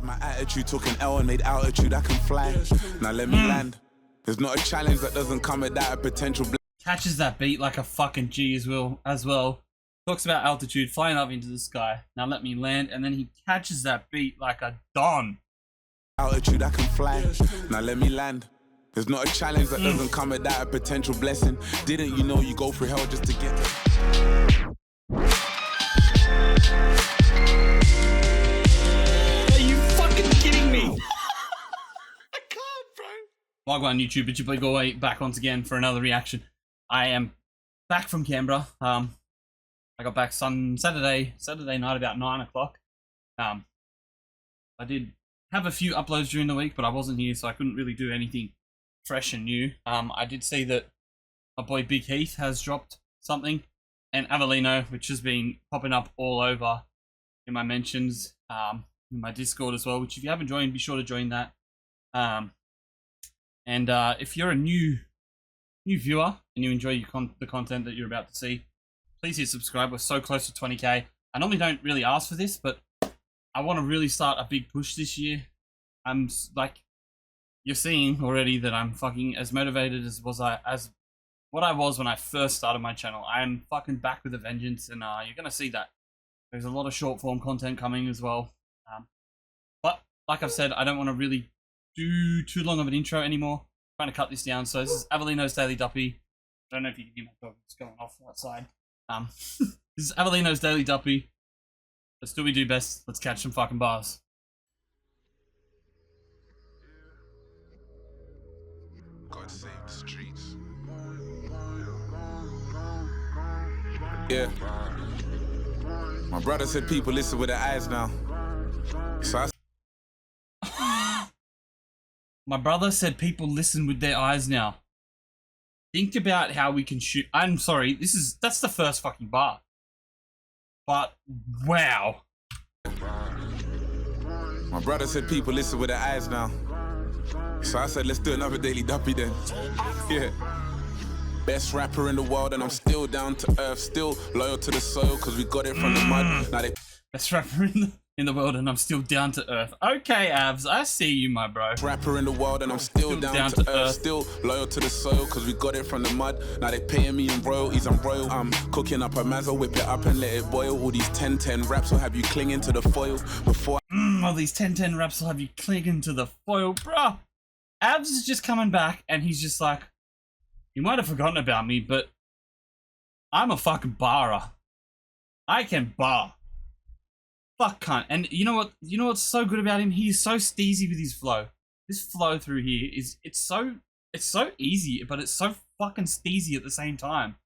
My attitude took an L and made altitude I can fly. Now let me land. There's not a challenge that doesn't come without a potential. Catches that beat like a fucking G as well. Talks about altitude, flying up into the sky. Now let me land, and then he catches that beat like a Don. Altitude I can fly. Now let me land. There's not a challenge that doesn't come without a potential blessing. Didn't you know you go through hell just to get there? Are you fucking kidding me? I can't, bro. Wagwan YouTube, it's your boy Go back once again for another reaction. I am back from Canberra. I got back Saturday night about 9 o'clock. I did have a few uploads during the week, but I wasn't here, so I couldn't really do anything fresh and new. I did see that my boy Big Heath has dropped something, and Avelino, which has been popping up all over in my mentions, in my Discord as well, which if you haven't joined, be sure to join that. If you're a new viewer and you enjoy the content that you're about to see, please hit subscribe. We're so close to 20k. I normally don't really ask for this, but I want to really start a big push this year. I'm like, you're seeing already that I'm fucking as motivated as what I was when I first started my channel. I am fucking back with a vengeance, and you're gonna see that. There's a lot of short form content coming as well. But like I've said, I don't want to really do too long of an intro anymore. I'm trying to cut this down. So this is Avelino's Daily Duppy. I don't know if you can hear my dog. It's going off outside. This is Avelino's Daily Duppy. Let's do what we do best. Let's catch some fucking bars. God save the streets. Yeah. My brother said people listen with their eyes now. So My brother said people listen with their eyes now. Think about how we can shoot. I'm sorry, that's the first fucking bar. But wow. My brother said people listen with their eyes now. So I said let's do another Daily Duppy then. Yeah. Best rapper in the world and I'm still down to earth, still loyal to the soil cause we got it from the mud. Now they best rapper in the world and I'm still down to earth. Okay, Avs, I see you, my bro. Rapper in the world and I'm still down to earth, still loyal to the soil cause we got it from the mud. Now they paying me in royalties, I'm royal. I'm cooking up a mazza, whip it up and let it boil. All these 10-10 raps will have you clinging to the foil before all these 10-10 raps will have you clinging to the foil, bruh. Avs is just coming back and he's just like, you might have forgotten about me, but I'm a fucking barrer. I can bar. Fuck cunt. And you know what? You know what's so good about him? He's so steezy with his flow. This flow through here is it's so easy, but it's so fucking steezy at the same time.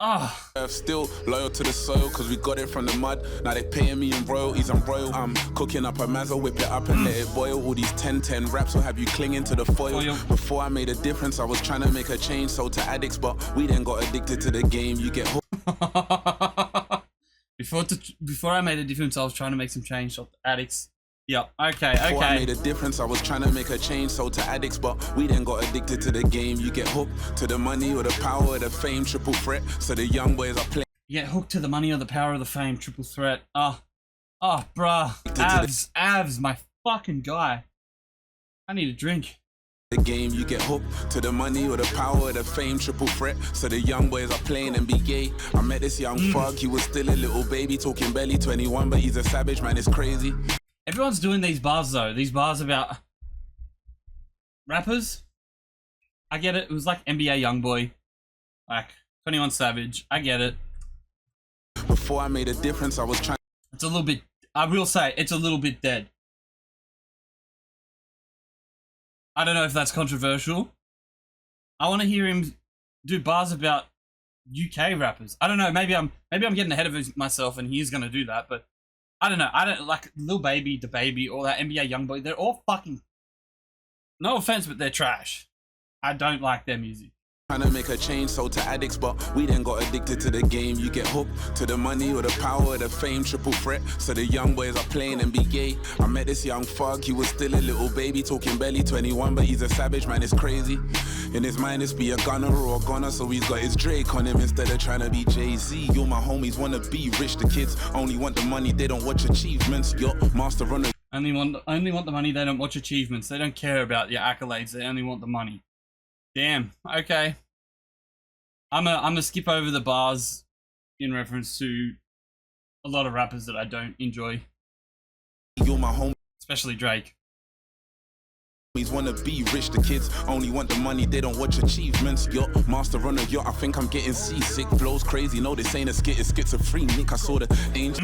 Ah. Still loyal to the soil cause we got it from the mud. Now they paying me in royalties, I'm royal. I'm cooking up a mazza, whip it up and let it boil. All these 10-10 raps will have you clinging to the foil. Before I made a difference, I was trying to make a change, sold to addicts, but we then got addicted to the game. You get hooked. Before I made a difference, I was trying to make some change. So addicts. Yep. Okay. Before I made a difference, I was trying to make a change. Sold to addicts, but we then got addicted to the game. You get hooked to the money or the power or the fame, triple threat. So the young boys are playing. You get hooked to the money or the power or the fame, triple threat. Oh, bruh. Avs, my fucking guy. I need a drink. The game, you get hooked to the money or the power or the fame, triple threat. So the young boys are playing and be gay. I met this young fuck, he was still a little baby, talking belly 21, but he's a savage, man, it's crazy. Everyone's doing these bars though, these bars about rappers. I get it, it was like NBA Youngboy, like 21 Savage, I get it. Before I made a difference, I was trying. It's a little bit, I will say, it's a little bit dead. I don't know if that's controversial. I want to hear him do bars about UK rappers. I don't know. Maybe I'm getting ahead of myself, and he's gonna do that. But I don't know. I don't like Lil Baby, Da Baby, all that NBA Youngboy. They're all fucking. No offense, but they're trash. I don't like their music. Trying to make a change, sold to addicts, but we then got addicted to the game. You get hooked to the money or the power or the fame, triple threat. So the young boys are playing and be gay. I met this young fuck, he was still a little baby, talking belly 21, but he's a savage, man, it's crazy. In his mind, it's be a gunner or a gunner, so he's got his Drake on him instead of trying to be Jay-Z. Yo, my homies wanna be rich, the kids only want the money, they don't watch achievements. Yo, master on the Only want the money. They don't watch achievements. They don't care about your accolades. They only want the money. Damn. Okay. I'm a skip over the bars in reference to a lot of rappers that I don't enjoy. You're my home. Especially Drake. Wanna be rich, the kids only want the money, they don't watch achievements. Yo, master on a yacht, I think I'm getting seasick. Flows crazy, no, this ain't a skit, it's schizophrenic. I saw the danger.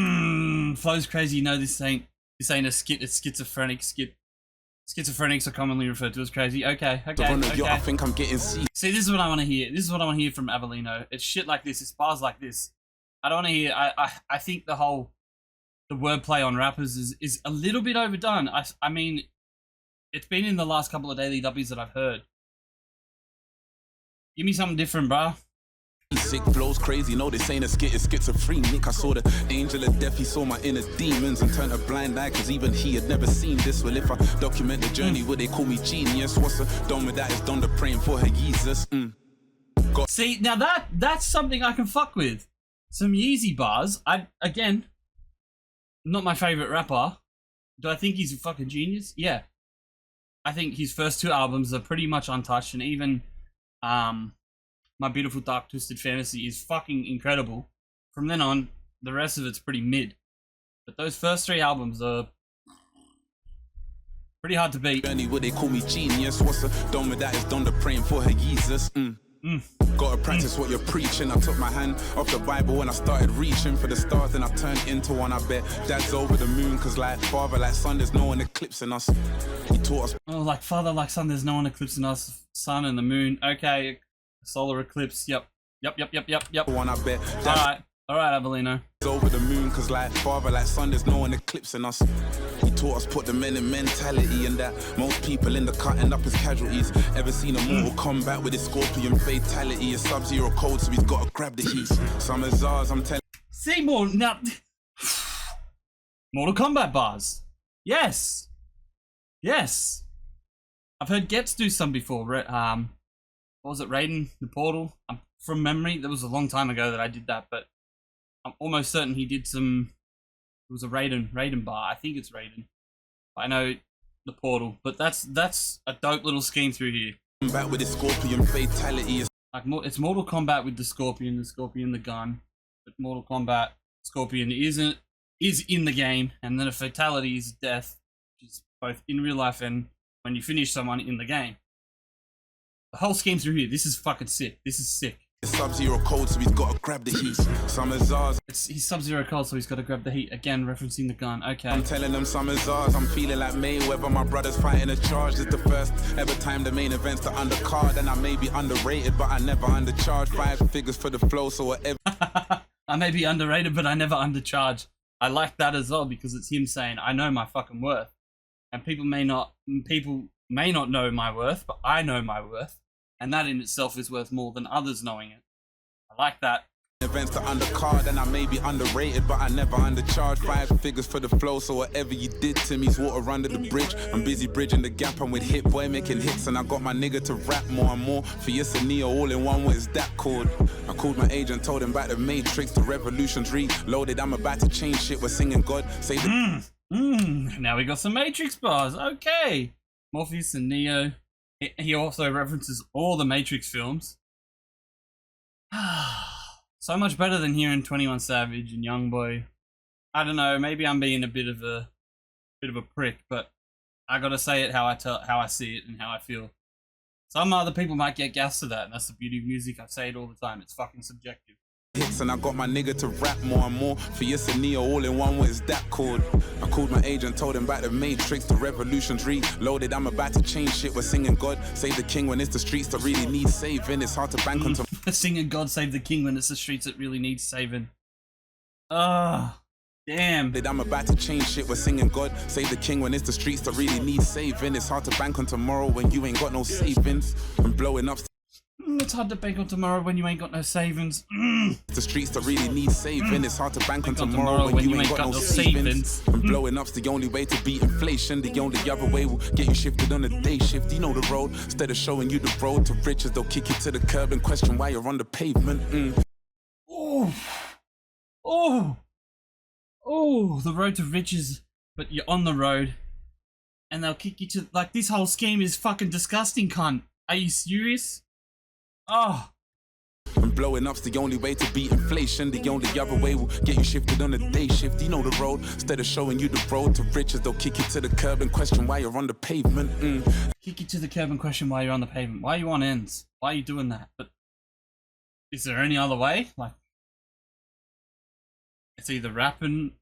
Flows crazy, no, this ain't a skit, it's schizophrenic. Schizophrenics are commonly referred to as crazy. Okay. On a yacht, I think I'm getting seasick. See, this is what I want to hear. This is what I want to hear from Avelino. It's shit like this, it's bars like this. I don't want to hear. I think the wordplay on rappers is a little bit overdone. I mean, it's been in the last couple of daily dubbies that I've heard. Give me something different, bruh. Sick flows crazy, no, this ain't a skit, it's schizophrenic. I saw the angel of death, he saw my inner demons and turned a blind eye, cause even he had never seen this. Well, if I document the journey, would they call me genius? What's a done with that is done to praying for her Jesus. See, now that's something I can fuck with. Some Yeezy bars. Again, not my favorite rapper. Do I think he's a fucking genius? Yeah. I think his first two albums are pretty much untouched, and even My Beautiful Dark Twisted Fantasy is fucking incredible. From then on, the rest of it's pretty mid. But those first three albums are pretty hard to beat. Would they call me genius? What's a done with that is done to praying for her Jesus. Gotta practice what you're preaching. I took my hand off the Bible and I started reaching for the stars, and I turned into one. I bet dad's over the moon, cause like father, like son, there's no one eclipsing us. He taught us. Oh, like father, like son, there's no one eclipsing us. Sun and the moon. Okay, solar eclipse. Yep. One, I bet. All right, Avelino. Over the moon, cause like father, like son, there's no one eclipsing us. He taught us put the men in mentality, and that most people in the cut end up as casualties. Ever seen a Mortal Kombat with his scorpion fatality? A Sub-Zero code, so he's gotta grab the heat. Summer's ours, I'm telling. See more now. Mortal Kombat bars. Yes. I've heard Gets do some before. What was it? Raiden the Portal. From memory, that was a long time ago that I did that, but I'm almost certain he did some. It was a Raiden bar. I think it's Raiden. I know the Portal, but that's a dope little scheme through here. Combat with his scorpion fatality. Like it's Mortal Kombat with the Scorpion, the gun. But Mortal Kombat Scorpion is in the game, and then a fatality is death, which is both in real life and when you finish someone in the game. The whole scheme through here. This is fucking sick. This is sick. Sub-Zero cold, so he's got to grab the heat. Summer's ours. He's Sub-Zero cold, so he's got to grab the heat. Again, referencing the gun. Okay. I'm telling them summer's ours. I'm feeling like Mayweather. My brother's fighting a charge. This is the first ever time the main event's the undercard. And I may be underrated, but I never undercharge. 5 figures for the flow, so whatever. I may be underrated, but I never undercharge. I like that as well, because it's him saying, I know my fucking worth. And people may not know my worth, but I know my worth. And that in itself is worth more than others knowing it. I like that. Events to undercard, and I may be underrated, but I never undercharge. 5 figures for the flow, so whatever you did to me's water under the bridge. I'm busy bridging the gap. I'm with Hit Boy making hits, and I got my nigga to rap more and more. For yes and Neo all in one. What is that called? I called my agent, told him about the Matrix. The revolution's reloaded. I'm about to change shit. We're singing God save the. Now we got some Matrix bars. Okay. Morpheus and Neo. He also references all the Matrix films. So much better than hearing 21 Savage and Youngboy. I don't know, maybe I'm being a bit of a prick, but I gotta say it how I see it and how I feel. Some other people might get gas to that, and that's the beauty of music. I say it all the time, it's fucking subjective. Hits, and I got my nigga to rap more and more. For yes and Neo all in one. What is that called? I called my agent, told him about the Matrix. The revolution's reloaded. I'm about to change shit. We're singing God save the king when it's the streets that really need saving. It's hard to bank on. Singing God save the king when it's the streets that really need saving. Ah. Damn. I'm about to change shit. We're singing God save the king when it's the streets that really need saving. It's hard to bank on tomorrow when you ain't got no savings. I'm blowing up. It's hard to bank on tomorrow when you ain't got no savings. The streets that really need saving. It's hard to bank on tomorrow when you ain't got no savings. And blowing up's the only way to beat inflation. The only other way will get you shifted on a day shift. You know the road. Instead of showing you the road to riches, they'll kick you to the curb and question why you're on the pavement. Oh, the road to riches. but you're on the road, and they'll kick you to, like, this whole scheme is fucking disgusting, cunt. Are you serious? Oh. And blowing up's the only way to beat inflation. The only other way will get you shifted on a day shift. You know the road. Instead of showing you the road to riches, they'll kick you to the curb and question why you're on the pavement. Kick you to the curb and question why you're on the pavement. Why are you on ends? Why are you doing that? But is there any other way? Like, it's either rapping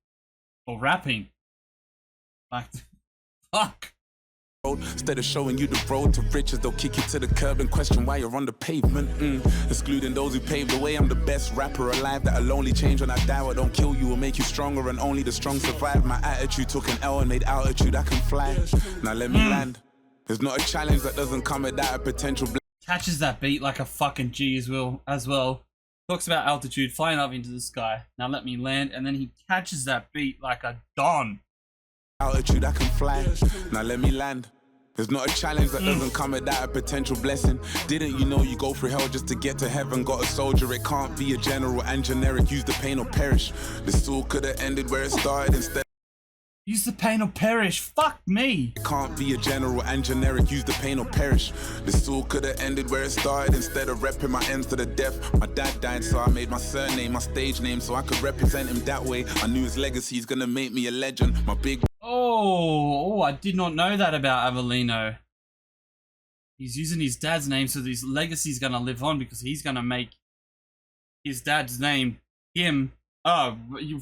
or rapping. Like, fuck. Instead of showing you the road to riches, they'll kick you to the curb and question why you're on the pavement. Excluding those who paved the way, I'm the best rapper alive. That'll only change when I die. What don't kill you will make you stronger, and only the strong survive. My attitude took an L and made altitude I can fly. Now let me land. There's not a challenge that doesn't come without a potential. Catches that beat like a fucking G as well. Talks about altitude, flying up into the sky. Now let me land, and then he catches that beat like a don. Altitude I can fly. Now let me land. There's not a challenge that doesn't come without a potential blessing. Didn't you know you go through hell just to get to heaven? Got a soldier, it can't be a general and generic. Use the pain or perish. This all could have ended where it started instead. Use the pain or perish. Fuck me. It can't be a general and generic. Use the pain or perish. This all could have ended where it started instead of repping my ends to the death. My dad died, so I made my surname my stage name so I could represent him that way. I knew his legacy's gonna make me a legend. My big. Oh, I did not know that about Avelino. He's using his dad's name, so his legacy's gonna live on because he's gonna make his dad's name him. Oh, you.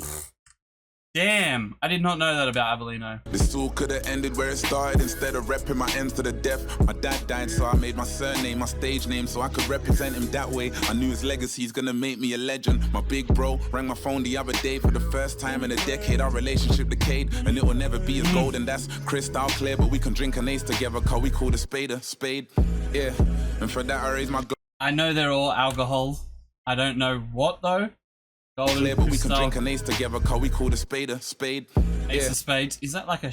Damn, I did not know that about Avelino. This all could have ended where it started instead of repping my ends to the death. My dad died, so I made my surname my stage name so I could represent him that way. I knew his legacy's gonna make me a legend. My big bro rang my phone the other day for the first time in a decade. Our relationship decayed, and it will never be as golden. That's crystal clear, but we can drink an ace together, cause we call the spade a spade. Yeah, and for that I raise my glass. I know they're all alcohol. I don't know what though. Golden clear, but we crystal. can drink an ace together, cause we call the spade a spade. Ace of spades. Is that like a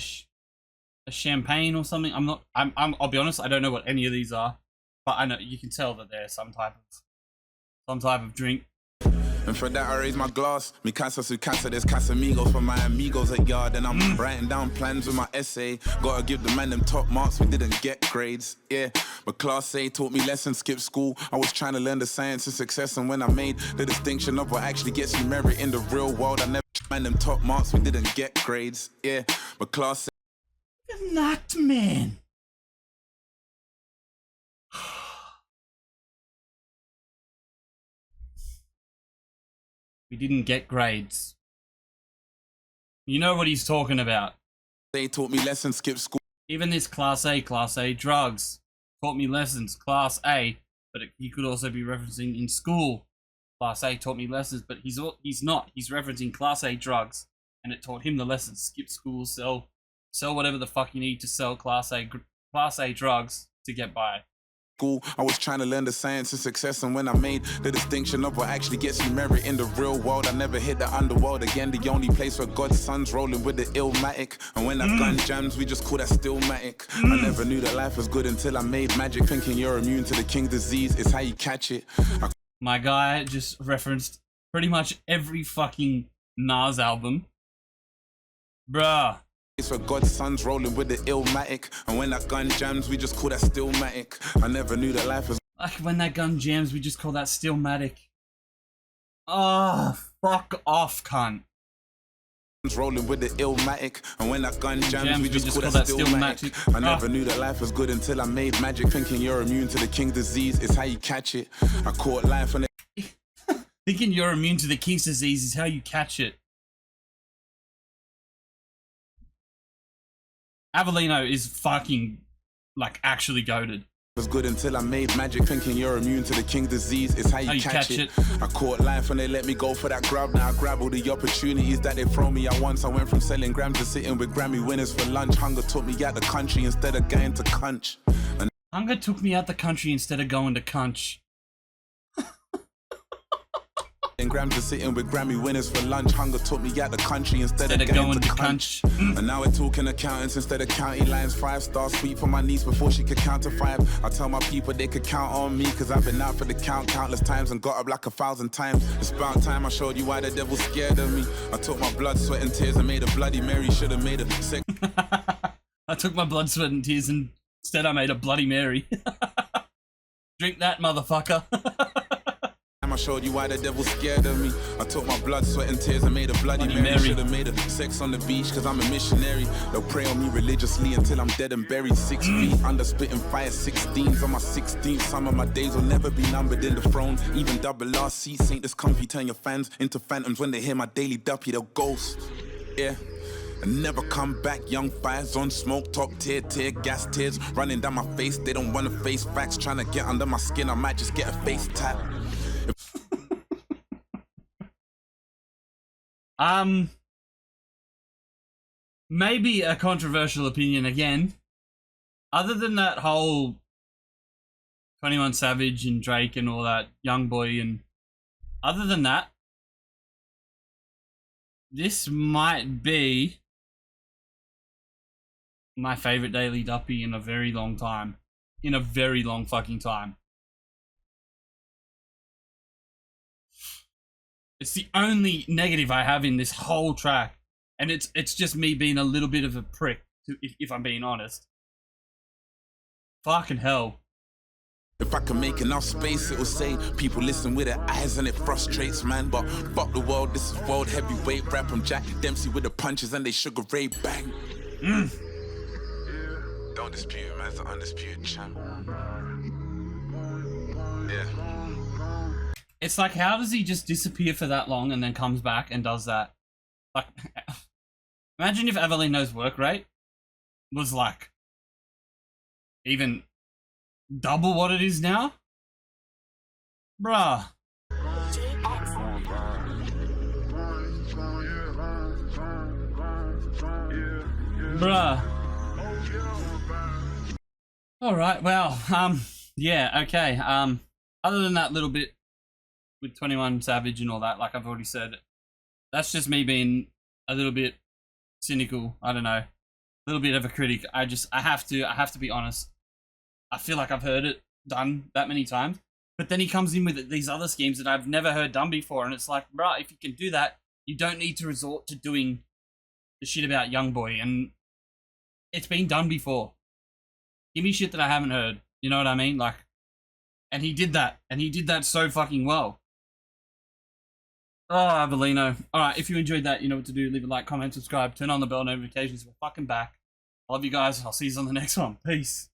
champagne or something? I'll be honest, I don't know what any of these are, but I know you can tell that they're some type of drink. And for that I raise my glass. Mi casa su casa, there's Casamigos for my amigos at yard. And I'm writing down plans with my essay. Gotta give the man them top marks, we didn't get grades. Yeah, but class A taught me lessons, skip school. I was trying to learn the science of success. And when I made the distinction of what actually gets you merit in the real world, I never man them top marks, we didn't get grades. Yeah, but class A. Not man. We didn't get grades. You know what he's talking about. They taught me lessons, skip school. Even this Class A drugs taught me lessons, Class A, but he could also be referencing in school. Class A taught me lessons, but he's not. He's referencing Class A drugs, and it taught him the lessons. Skip school, sell whatever the fuck you need to sell Class A drugs to get by. I was trying to learn the science of success, and when I made the distinction of what actually gets you merit in the real world, I never hit the underworld again. The only place where God's son's rolling with the illmatic, and when that gun jams, we just call that stillmatic. I never knew that life was good until I made magic, thinking you're immune to the king's disease. It's how you catch it. My guy just referenced pretty much every fucking Nas album, bruh. It's where God's son's rolling with the illmatic, and when that gun jams, we just call that stillmatic. I never knew that life was like when that gun jams, we just call that stillmatic. Oh, fuck off, cunt. Rolling with the illmatic, and when that gun jams, we just call that stillmatic. I never knew that life was good until I made magic, thinking you're immune to the king's disease. It's how you catch it. I caught life on it. Thinking you're immune to the king's disease is how you catch it. Avelino is fucking, like, actually goated. Was good until I made magic, thinking you're immune to the king's disease. It's how you catch it. I caught life and they let me go for that grab. Now I grab all the opportunities that they throw me at once. I went from selling grams to sitting with Grammy winners for lunch. Hunger took me out the country instead of going to Cunch. And hunger took me out the country instead of going to Cunch. And grams are sitting with Grammy winners for lunch. Hunger took me out the country instead of going to crunch. And now we're talking accountants instead of county lines. 5-star sweet for my niece before she could count to 5. I tell my people they could count on me, cause I've been out for the count countless times and got up like 1,000 times. It's about time I showed you why the devil's scared of me. I took my blood, sweat and tears and made a Bloody Mary. Should've made a sick. I took my blood, sweat and tears and instead I made a Bloody Mary. Drink that, motherfucker. I showed you why the devil's scared of me. I took my blood, sweat and tears and made a Bloody Mary. Should've made a sex on the beach, cause I'm a missionary. They'll pray on me religiously until I'm dead and buried. 6 feet under spitting fire, 16s on my 16th. Some of my days will never be numbered in the throne. Even double R seats ain't this comfy. Turn your fans into phantoms when they hear my daily Duppy, they'll ghost. Yeah. And never come back, young fires on smoke, top tear gas tears running down my face. They don't wanna face facts, trying to get under my skin. I might just get a face tap. Maybe a controversial opinion again. Other than that whole 21 Savage and Drake and all that, Young Boy, and other than that, this might be my favorite daily Duppy in a very long time. In a very long fucking time. It's the only negative I have in this whole track. And it's just me being a little bit of a prick, if I'm being honest. Fucking hell. If I can make enough space, it will say people listen with their eyes and it frustrates, man. But fuck the world, this is world heavyweight rap. I'm Jack Dempsey with the punches and they Sugar Ray bang. Don't dispute it, man. It's the undisputed champ. Yeah. It's like, how does he just disappear for that long and then comes back and does that? Like, imagine if Avelino's work rate was like even double what it is now. Bruh. Bruh. Alright, well, yeah, okay. Other than that little bit with 21 Savage and all that, like I've already said, that's just me being a little bit cynical. I don't know, a little bit of a critic. I have to be honest. I feel like I've heard it done that many times, but then he comes in with these other schemes that I've never heard done before, and it's like, bruh, if you can do that, you don't need to resort to doing the shit about Young Boy, and it's been done before. Give me shit that I haven't heard. You know what I mean? Like, and he did that, and he did that so fucking well. Oh, Avelino. Alright, if you enjoyed that, you know what to do. Leave a like, comment, subscribe, turn on the bell notifications. We're fucking back. I love you guys. I'll see you on the next one. Peace.